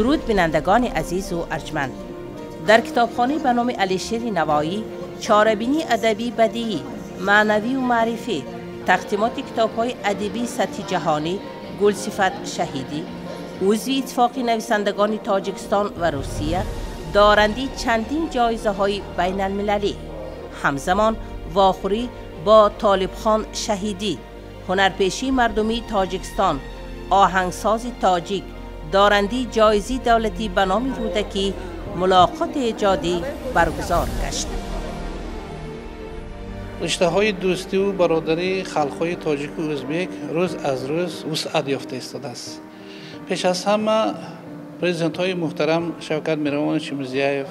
درود بینندگان عزیز و ارجمند. در کتابخانه به نام علیشیر نوایی، چاره‌بینی ادبی بدیعی، معنوی و معرفی، تقدیمات کتاب‌های ادبی سطح جهانی، گلصفت شهیدی، عضو اتفاق نویسندگان تاجیکستان و روسیه، دارنده چندین جایزه‌های بین المللی، همزمان واخوری با طالبخان شهیدی، هنرپیشه مردمی تاجیکستان، آهنگساز تاجیک، دارنده جایزه دولتی به نام رودکی، ملاقات ایجادی برگزار گشت. رشته‌های دوستی و برادری خلق‌های تاجیک و ازبک روز از روز وسعت یافته است. پیش از همه پرزیدنت‌های محترم شوکت میروان چیمزیایف،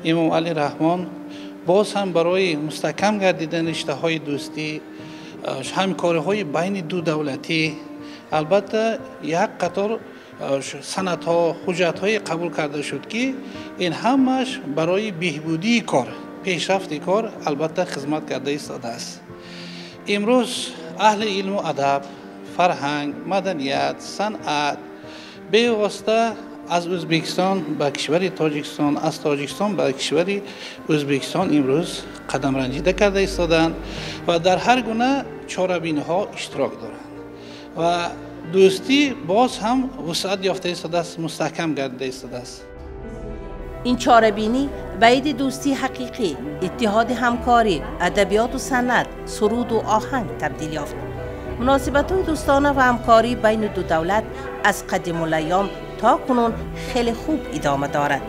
امام علی رحمان باز هم برای مستحکم گردیدن رشته‌های دوستی، همکاری‌های بین دو دولتی، البته یک قطار سندها، حجت‌های قبول کرده شد که این همش برای بهبودی کار، پیشرفت کار البته خدمت کرده ایستاده است. امروز اهل علم و ادب، فرهنگ، مدنیت، صنعت به واسطه از ازبکستان به کشور تاجیکستان، از تاجیکستان به کشور ازبکستان امروز قدم رنجیده کرده ایستادند و در هر گونه چاره‌بینی‌ها اشتراک دارند و دوستی باز هم وسعت یافته ایستاده است، مستحکم گردیده ایستاده است. این چاره‌بینی به عید دوستی حقیقی، اتحاد همکاری، ادبیات و صنعت، سرود و آهنگ تبدیل یافت. مناسبت‌های دوستانه و همکاری بین دو دولت از قدیم الایام تا کنون خیلی خوب ادامه دارد.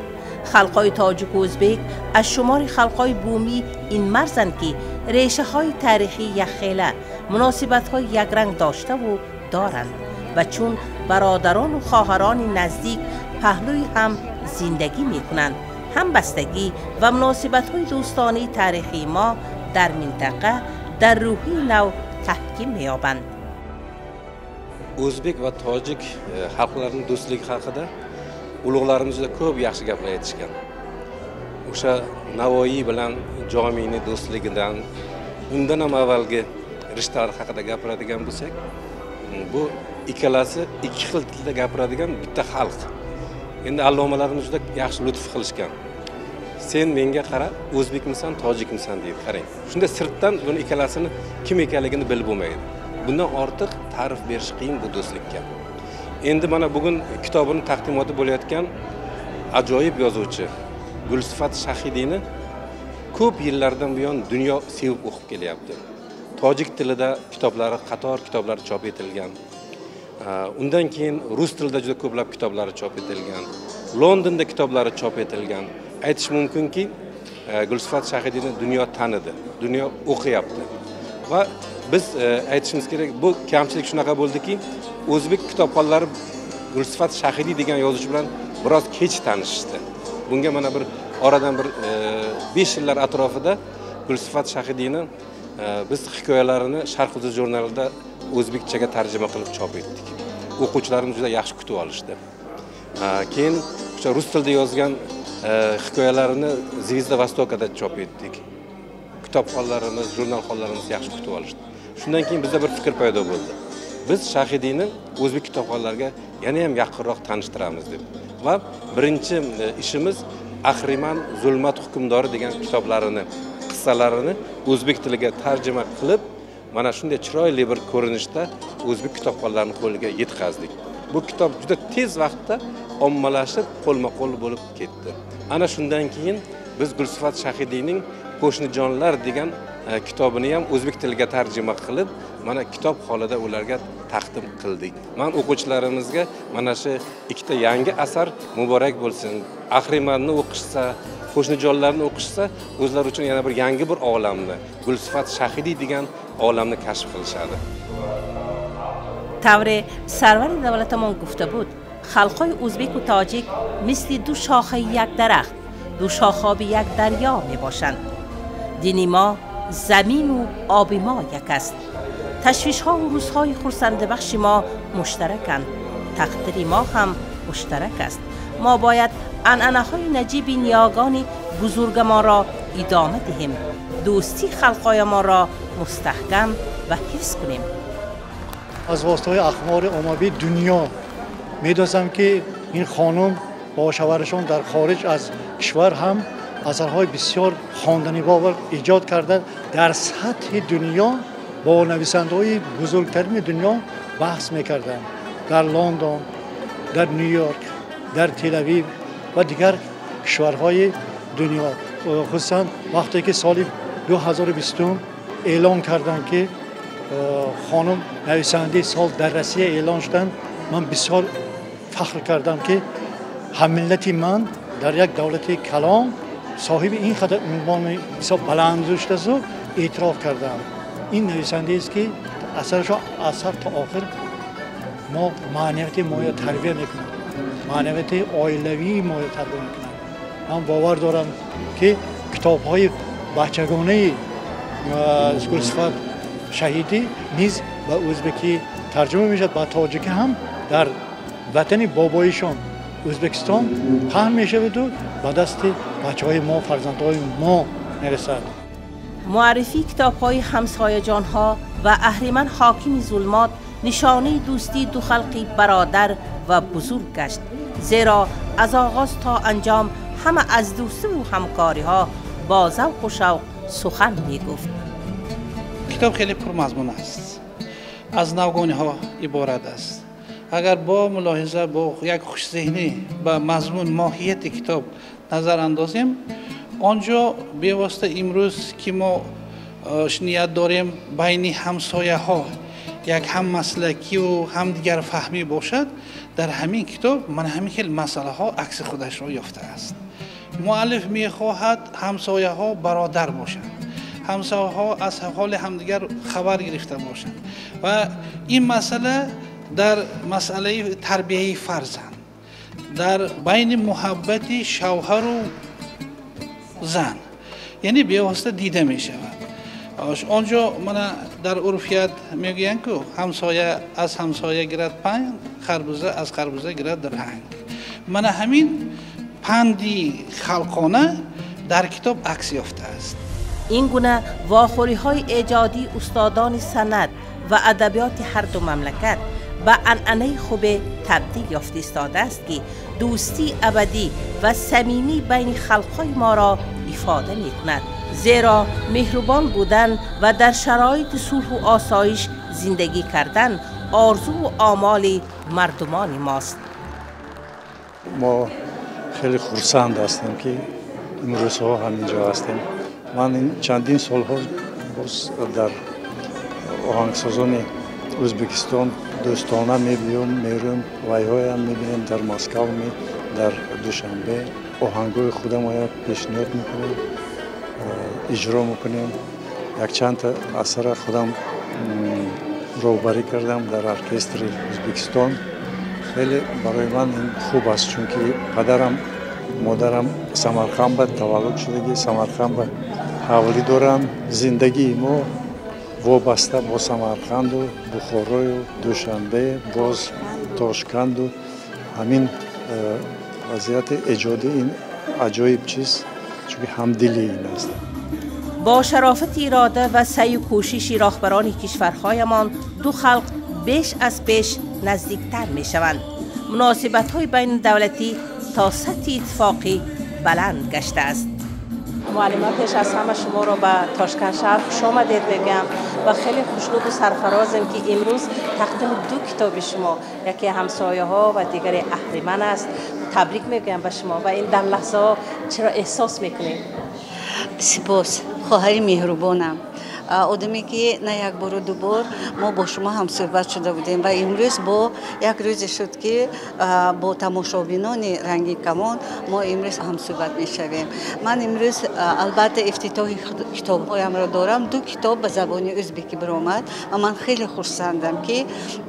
خلق‌های تاجیک و ازبک از شمار خلق‌های بومی این مرزند که ریشه‌های تاریخی یخیله، مناسبت‌های یکرنگ داشته و دارند و چون برادران و خواهران نزدیک پهلوی هم زندگی می‌کنند. همبستگی و مناسبت‌های دوستانه تاریخی ما در منطقه در روحی نو تحکیم می‌یابند. O'zbek va tojik xalqlarining do'stligi haqida ulug'larimiz juda ko'p yaxshi gaplar aytishgan. O'sha Navoiy bilan Jomining do'stligidan, undan ham avvalgi rishtalar haqida gapiradigan bo'lsak, bu ikkalasi ikki xil tilda gapiradigan bitta xalq. Endi allomalarimiz juda yaxshi lutf qilishgan. Sen menga qara, o'zbekmisan, tojikmisan deydi. Qarang. Shunda sirtdan buni ikkalasini kim ekanligini bilib bo'lmaydi. Bundan ortiq ta'rif berish qiyin bu do'stlikka. Endi mana bugun kitobining taqdimoti bo'layotgan ajoyib yozuvchi Gulsifat Shahidini ko'p yillardan buyon dunyo sevib o'qib kelyapti. Tojik tilida kitoblari, qator kitoblari chop etilgan. Undan keyin rus tilida juda ko'plab kitoblari chop etilgan. Londonda kitoblari chop etilgan. Aytish mumkinki, Gulsifat Shahidini dunyo tanidi, dunyo o'qiyapti. Va biz aytishimiz kerak, bu kamchilik shunaqa bo'ldiki, o'zbek kitobxonlari Gulsifat Shahidi degan yozuvchi bilan biroz kech tanishishdi. Bunga mana bir oradan bir 5 yillar atrofida Gulsifat Shahidini biz hikoyalarini Sharq Huzur jurnalida o'zbekchaga tarjima qilib chop etdik. O'quvchilarimiz juda yaxshi kutib olishdi. Keyin o'sha rus tilida yozgan hikoyalarini Zvezda Vostokada chop etdik. Kitobxonlarimiz, jurnalxonlarimiz yaxshi kutib olishdi. Shundan keyin bizda bir fikr paydo bo'ldi. Biz Shahidini o'zbek kitobxonlarga yana ham yaqinroq tanishtiramiz deb. Va birinchi ishimiz Ahriman Zulmat hukmdori degan kitoblarini, qissalarini o'zbek tiliga tarjima qilib, mana shunday chiroyli bir ko'rinishda o'zbek kitobxonlarining qo'liga yetkazdik. Bu kitob juda tez vaqtda ommalashib, qo'lma-qo'l bo'lib ketdi. Ana shundan keyin biz Gulsifat Shahidining Qo'shnijonlar degan kitobini ham o'zbek tiliga tarjima qilib, mana kitob holida ularga taqdim qildik. Men o'quvchilarimizga mana shu ikkita yangi asar muborak bo'lsin. Ahrimanni o'qishsa, Qo'shnijonlarni o'qishsa, o'zlari uchun yana bir yangi bir olamni, Gulsifat Shahidi degan olamni kashf qilishadi. طور سرور دولتمان گفته بود خلقای ازبک و تاجیک مثل دو شاخه یک درخت، دو شاخاب یک دریا می باشند. دین ما، زمین و آب ما یک است. تشویش ها و روزهای خرسنده بخش ما مشترکند. تقدیر ما هم مشترک است. ما باید عنعنه های نجیب نیاگان بزرگ ما را ادامه دهیم. دوستی خلقای ما را مستحکم و حفظ کنیم. از واسطه اخبار عمومی دنیا می‌دانم که این خانم با شوهرشان در خارج از کشور هم اثرهای بسیار خواندنی باور ایجاد کرده. در سطح دنیا با نویسنده‌های بزرگترین دنیا بحث می‌کردند. در لندن، در نیویورک، در تل آویو و دیگر کشورهای دنیا. خصوصا وقتی که سال 2020 اعلام کردند که خانم نویسنده سال در روسیه اعلان شدند، من بسیار فخر کردم که هم ملتی من در یک دولت کلان صاحب این خدمت عنوان بسیار بلند داشته است و اعتراف کردم. این نویسنده است که اثرش اثر تا آخر ما معنویت ما تربیت میکنیم، معنویت عائلوی ما تربیت میکنیم. من باور دارم که کتاب‌های بچگانه اسکول صفت شهیدی نیز به ازبکی ترجمه میشد، به تاجیکی هم در وطن بابایشان ازبکستان پهن میشه و به دست بچه‌های ما، فرزندهای ما میرسد. معرفی کتاب‌های همسایه جان‌ها و اهریمن حاکم ظلمات نشانه دوستی دو خلقی برادر و بزرگ گشت، زیرا از آغاز تا انجام همه از دوستی و همکاری‌ها با ذوق و شوق سخن می‌گفت. کتاب خیلی پرمضمون است، از نوگانی‌ها عبارت است. اگر با ملاحظه با یک خوش ذهنی به مضمون ماهیت کتاب نظر اندازیم، آنجا بی‌واسطه امروز که ما نیت داریم بین همسایه ها یک هم مسلکی و هم دیگر فهمی باشد، در همین کتاب من همین خیلی مسئله ها عکس خودش را یافته است. مؤلف می‌خواهد همسایه ها برادر باشند، همسایه ها از حال همدیگر خبر گرفته باشند و این مسئله در مسئله تربیت فرزند، در بین محبت شوهر و زن، یعنی بی‌واسطه دیده می شود. آنجا من در عرفیت میگویند که همسایه از همسایه گیرد پند، خربوزه از خربوزه گیرد رنگ. من همین پندی خلقانه در کتاب عکس یافته است. این گونه واخوری‌های ایجادی استادان سند و ادبیات هر دو مملکت به عنعنه خوب تبدیل یافته ایستاده است که دوستی ابدی و صمیمی بین خلق‌های ما را افاده می‌کند، زیرا مهربان بودن و در شرایط صلح و آسایش زندگی کردن آرزو و آمال مردمان ماست. ما خیلی خرسند هستیم که امروزها همینجا هستیم. من این چندین سال‌ها در آهنگسازان ازبکستان دوستانه میرم وای‌های هم میبینیم، در مسکو در دوشنبه آهنگای خودم رو پیشنهاد میکنیم، اجرا میکنیم. یک چند تا اثر خودم روبری کردم در ارکستر ازبکستان. خیلی برای من این خوب است، چون که پدرم مادرم سمرقند تولد شدگی، سمرقند حوالی دارم. زندگی ما وابسته با سمرقند و بخارای و دوشنبه باز تاشکند و همین وضعیت ایجاد این عجایب چیز، چون همدلی این است. با شرافت اراده و سعی و کوشش راهبران کشورهایمان دو خلق بیش از پیش نزدیکتر می شوند. مناسبت‌های بین دولتی تا سطح اتفاقی بلند گشته است. معلمه، پیش از همه شما را به تاشکند شهر خوش آمدید میگم و خیلی خوشنود و سرفرازم که امروز تقدیم دو کتاب شما، یکی همسایه ها و دیگری اهریمن است. تبریک میگم به شما و این در لحظه ها چرا احساس میکنید؟ سپاس خواهر مهربانم، آدمی که نه یک بار و دو بار ما با شما هم صحبت شده بودیم و امروز با یک روز شد که با تماشابینان رنگی کمان ما امروز هم صحبت می شویم. من امروز البته افتتاح کتاب‌هایم را دارم. دو کتاب به زبان ازبکی برآمد و من خیلی خرسندم که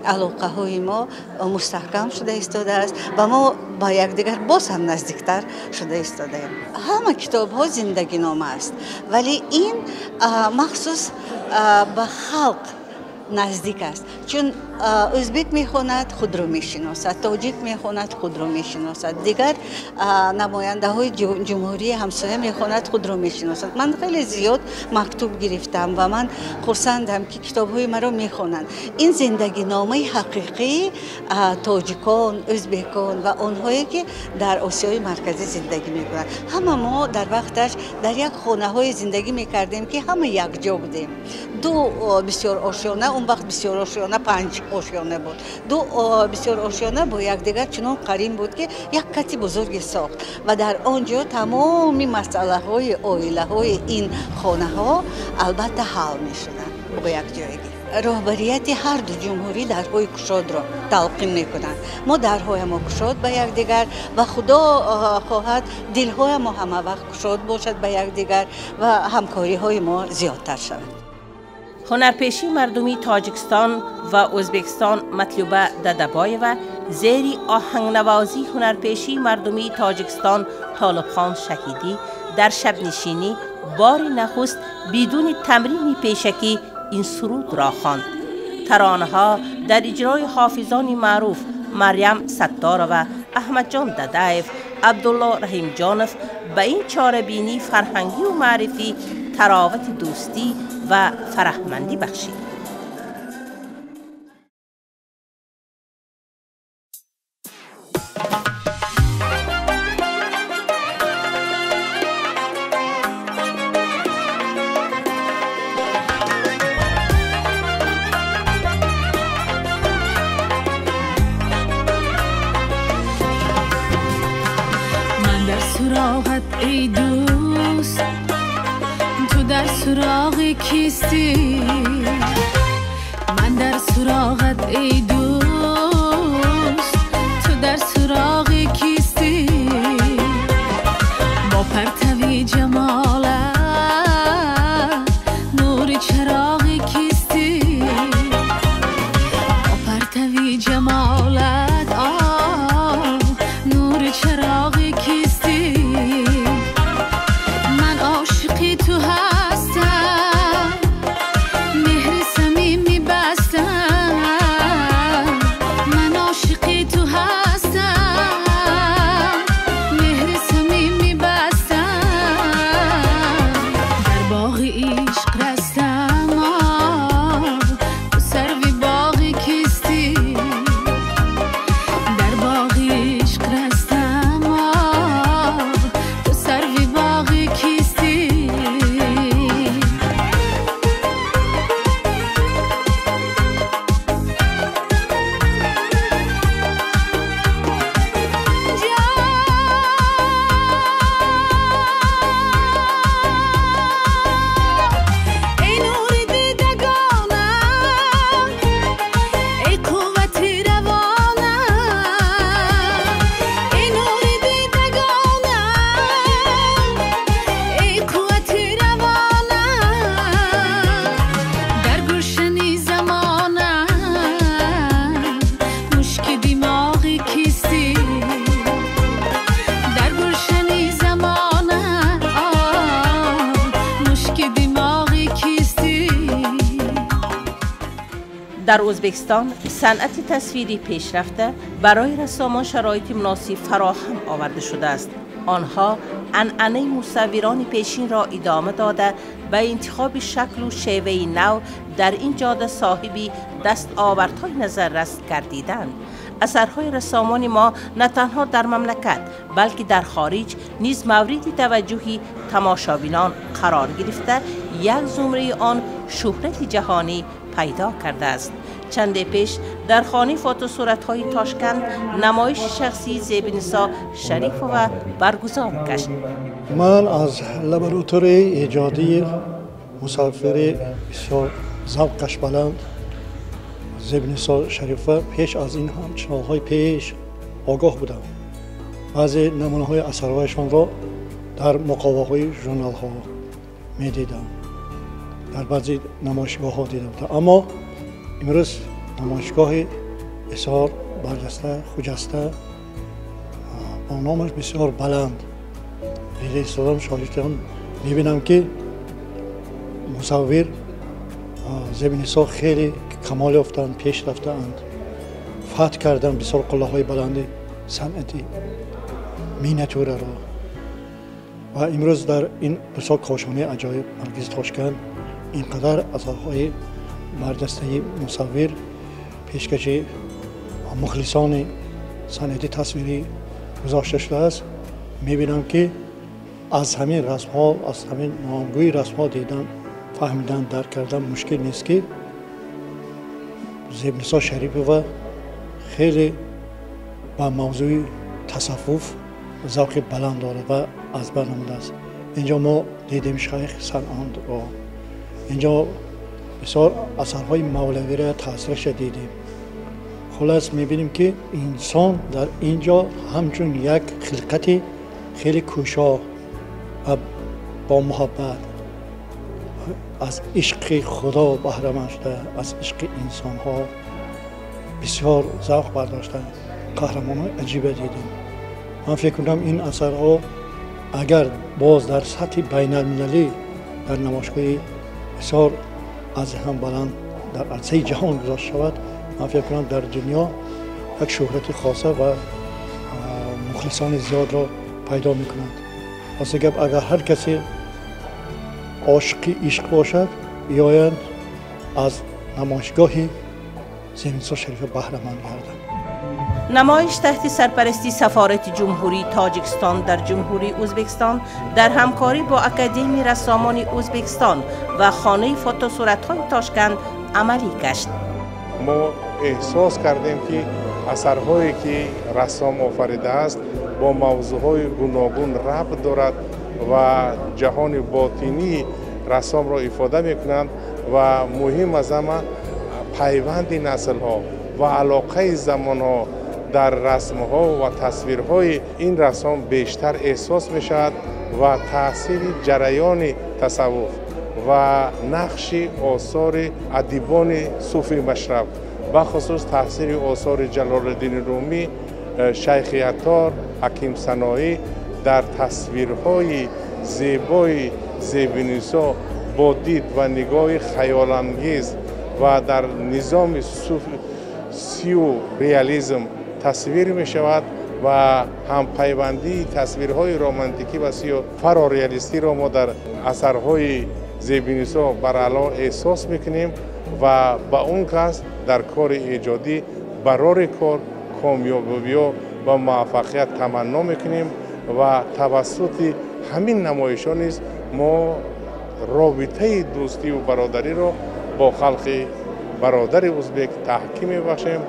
علاقه های ما مستحکم شده ایستاده است و ما با یکدیگر باز هم نزدیکتر شده ایستادیم. همه کتاب ها زندگی نامه است، ولی این مخصوص به خلق نزدیک است، چون ازبک میخواند خود را میشناسد، تاجیک میخواند خود را میشناسد، دیگر نماینده های جمهوری همسایه میخواند خود را میشناسد. من خیلی زیاد مکتوب گرفتم و من خرسندم که کتاب های مرا میخوانند. این زندگی نامه حقیقی تاجیکان، ازبکان و آنهایی که در آسیای مرکزی زندگی میکنند. همه ما در وقتش در یک خانه های زندگی میکردیم که همه یک جا بودیم. دو بسیار آشیانه، اون وقت بسیار آشیانه 5 آشیانه بود. دو بسیار آشیانه با یکدیگر چنان قرین بود که یک کتی بزرگ ساخت و در آنجا تمامی مسئله های عائله های این خانه ها البته حل می شدن با یک جایگی. راهبریت هر دو جمهوری درهای گشاد را تلقین می کنند. ما درهای ما گشاد به یکدیگر و خدا خواهد دلهای ما همه وقت گشاد باشد به یکدیگر و همکاری های ما زیادتر شود. هنرپیشی مردمی تاجیکستان و ازبکستان مطلوبه ددبایو زیری آهنگنوازی هنرپیشی مردمی تاجیکستان طالبخان شهیدی در شب نشینی بار نخست بدون تمرین پیشکی این سرود را خواند. ترانه ها در اجرای حافظان معروف مریم ستار و احمد جان ددایف، عبدالله رحیم جانف به این چاره‌بینی فرهنگی و معرفی تراوت دوستی و فرهمندی بخشید. من در سراغت ای دوست، تو در سراغ کیستی؟ من در سراغت ای دوست، تو در سراغ کیستی؟ با پرتوی جمالت نور چراغ کیستی؟ با پرتوی جمالت نور چراغ کیستی؟ من عاشقی تو هستم، مهر صمیمی بستم. من عاشقی تو هستم، مهر صمیمی بستم. در باغ عشق رستم، تو سروی باغ کیستی؟ در باغ عشق رستم، تو سروی باغ کیستی؟ ای نور دیدگانم، ای قوت روانم. ای نور دیدگانم، ای قوت روانم. در گلشنی زمانم، مشک دماغ کیستی؟ در گلشنی زمانم، مشک دماغ کیستی؟ در ازبکستان صنعت تصویری پیشرفته برای رسامان شرایط مناسب فراهم آورده شده است. آنها عنعنه مصوران پیشین را ادامه داده به انتخاب شکل و شیوه نو در این جاده صاحبی دستاوردهای نظررس گردیدند. اثرهای رسامان ما نه تنها در مملکت بلکه در خارج نیز مورد توجهی تماشابینان قرار گرفته یک زمره آن شهرت جهانی پیدا کرده است. چند پیش در خانه فوتوصورت‌های تاشکند نمایش شخصی زیبنسا شریف و برگزار گشت. من از لابراتوری ایجادی مصور بسیار ذوقش بلند زیبنسا شریفه پیش از این هم چندهای پیش آگاه بودم. بعضی نمونه‌های اثرهایشان را در مقاومه‌های ژورنال‌ها می‌دیدم، در بعضی نمایشگاه‌ها دیدم. اما امروز نمایشگاه بسیار برجسته، خجسته با نامش بسیار بلند دیده ایستادم، شاهد آن می‌بینم که مصور زیبنسا خیلی کمال یافتند، پیش رفتند، فتح کردند بسیار قله‌های بلند صنعتی مینیاتور را. و امروز در این بسیار کاشانه عجایب نرگس تاشکند اینقدر اثرهای برجسته مصور پیشکش مخلصان صنعت تصویری گذاشته شده است. میبینم که از همین رسم ها، از همین نامگوی رسم ها دیدن، فهمیدن، درک کردن مشکل نیست که زیبنسا شریف و خیلی با موضوع تصوف ذوق بلند دارد و از بر نموده است. اینجا ما دیدیم شیخ صنعان را، اینجا بسیار اثرهای مولوی را تاثیرش دیدیم. خلاص میبینیم که انسان در اینجا همچون یک خلقت خیلی کوشا و با محبت از عشق خدا بهره مند شده، از عشق انسان ها بسیار ذوق برداشته، قهرمان عجیب دیدیم. من فکر کنم این اثرها اگر باز در سطح بین المللی در نمایشگاه بسیار از هم بلند در عرصه جهان گذاشته شود، من فکر کنم در دنیا یک شهرت خاصه و مخلصان زیاد را پیدا می‌کند. واسه گپ اگر هر کسی عاشق عشق باشد بیایند از نمایشگاه زیبنسا شریف بهره مند گردند. نمایش تحت سرپرستی سفارت جمهوری تاجیکستان در جمهوری ازبکستان در همکاری با اکادمی رسامان ازبکستان و خانه فوتوصورت‌های تاشکند عملی گشت. ما احساس کردیم که اثرهایی که رسام آفریده است با موضوعهای گوناگون ربط دارد و جهان باطنی رسام را افاده میکنند و مهم از همه پیوند نسل ها و علاقه زمان ها در رسم ها و تصویرهای این رسام بیشتر احساس می شود و تاثیر جریان تصوف و نقش آثار ادیبان صوفی مشرب و خصوص تاثیر آثار جلال الدین رومی، شیخ عطار، حکیم سنایی در تصویرهای زیبای زیبنسا با دید و نگاه خیال انگیز و در نظام سیو ریالیزم تصویر می شود و هم پیوندی تصویرهای رمانتیکی و سیو فراریالیستی را ما در اثرهای زیبنسا برعلا احساس میکنیم و با اون کس در کار ایجادی برای کار کامیابی و موفقیت تمنا میکنیم و توسط همین نمایشان نیز ما رابطه دوستی و برادری را با خلق برادر ازبک تحکیم میبخشیم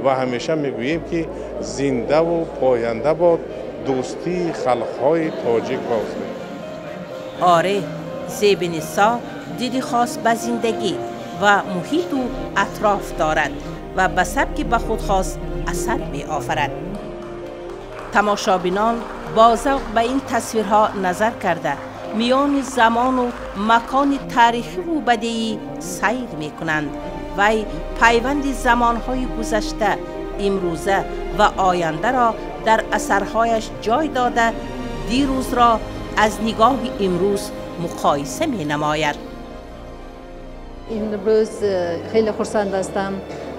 و همیشه میگوییم که زنده و پاینده باد دوستی خلقهای تاجیک و ازبک. آره، زیبنسا دیدی خاص به زندگی و محیط و اطراف دارد و به سبک به خود خاص اثر می آفرد. تماشابینان با ذوق به این تصویرها نظر کرده میان زمان و مکان تاریخی و بدیعی سیر می کنند و پیوند زمانهای گذشته، امروزه و آینده را در اثرهایش جای داده دیروز را از نگاه امروز مقایسه می نماید. امروز خیلی خرسند هستم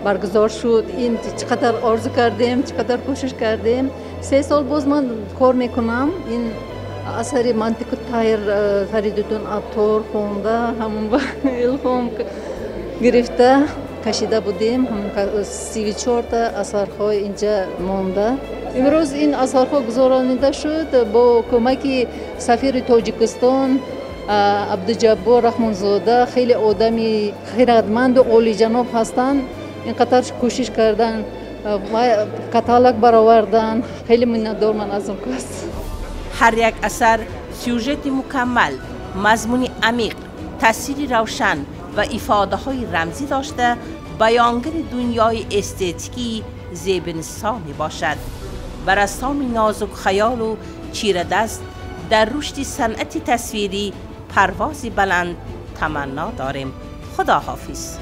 برگزار شد. این چقدر آرزو کردیم، چقدر کوشش کردیم. 3 سال باز من کار میکنم. این اثر منطق تایر فریدون عطار خونده همون با الهام گرفته کشیده بودیم. هم 34 تا اثرهای اینجا مانده. امروز این اثرها گذرانیده شد با کمک سفیر تاجیکستان عبدالجبار رحمانزاده. خیلی آدمی خیرتمند و عالی جناب هستند. اینقدر کوشش کردن و کاتالوگ برآوردن. خیلی منتظر من از اون کس. هر یک اثر سیوژت مکمل، مضمون عمیق، تاثیر روشن و افاده های رمزی داشته بیانگر دنیای استتیکی زیبنسا می باشد. بر رسام نازک خیال و چیره دست در رشد صنعت تصویری پروازی بلند تمنا داریم. خدا حافظ.